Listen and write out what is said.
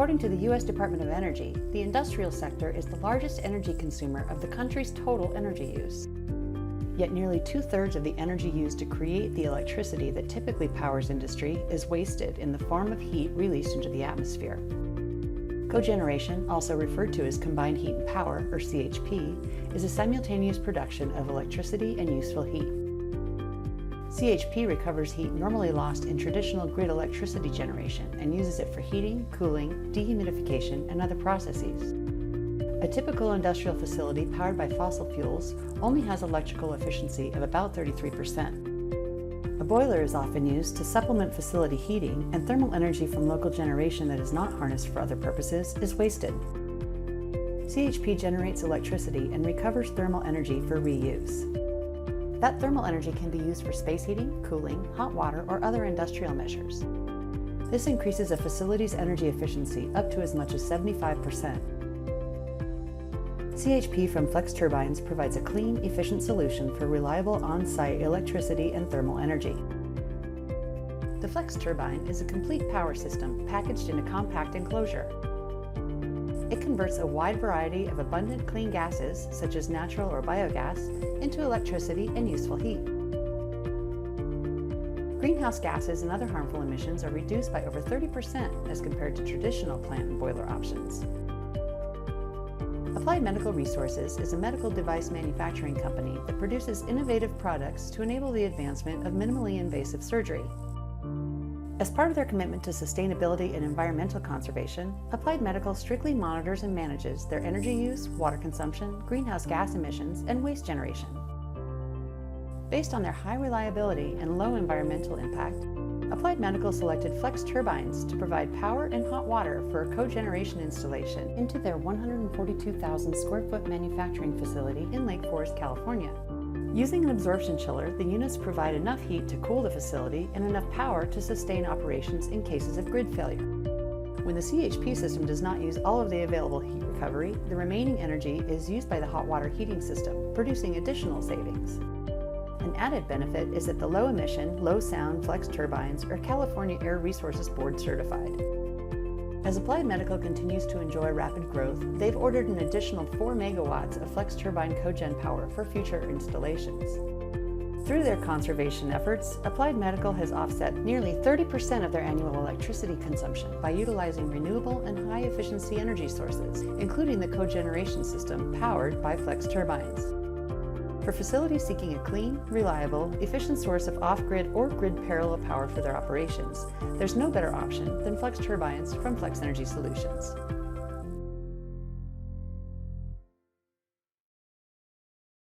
According to the U.S. Department of Energy, the industrial sector is the largest energy consumer of the country's total energy use. Yet nearly 2/3 of the energy used to create the electricity that typically powers industry is wasted in the form of heat released into the atmosphere. Cogeneration, also referred to as combined heat and power, or CHP, is a simultaneous production of electricity and useful heat. CHP recovers heat normally lost in traditional grid electricity generation and uses it for heating, cooling, dehumidification, and other processes. A typical industrial facility powered by fossil fuels only has electrical efficiency of about 33%. A boiler is often used to supplement facility heating, and thermal energy from local generation that is not harnessed for other purposes is wasted. CHP generates electricity and recovers thermal energy for reuse. That thermal energy can be used for space heating, cooling, hot water, or other industrial measures. This increases a facility's energy efficiency up to as much as 75%. CHP from Flex Turbines provides a clean, efficient solution for reliable on-site electricity and thermal energy. The Flex Turbine is a complete power system packaged in a compact enclosure. It converts a wide variety of abundant clean gases, such as natural or biogas, into electricity and useful heat. Greenhouse gases and other harmful emissions are reduced by over 30% as compared to traditional plant and boiler options. Applied Medical Resources is a medical device manufacturing company that produces innovative products to enable the advancement of minimally invasive surgery. As part of their commitment to sustainability and environmental conservation, Applied Medical strictly monitors and manages their energy use, water consumption, greenhouse gas emissions, and waste generation. Based on their high reliability and low environmental impact, Applied Medical selected Flex Turbines to provide power and hot water for a cogeneration installation into their 142,000 square foot manufacturing facility in Lake Forest, California. Using an absorption chiller, the units provide enough heat to cool the facility and enough power to sustain operations in cases of grid failure. When the CHP system does not use all of the available heat recovery, the remaining energy is used by the hot water heating system, producing additional savings. An added benefit is that the low-emission, low-sound Flex Turbines are California Air Resources Board certified. As Applied Medical continues to enjoy rapid growth, they've ordered an additional 4 megawatts of Flex Turbine cogen power for future installations. Through their conservation efforts, Applied Medical has offset nearly 30% of their annual electricity consumption by utilizing renewable and high-efficiency energy sources, including the cogeneration system powered by Flex Turbines. For facilities seeking a clean, reliable, efficient source of off-grid or grid parallel power for their operations, there's no better option than Flex Turbines from Flex Energy Solutions.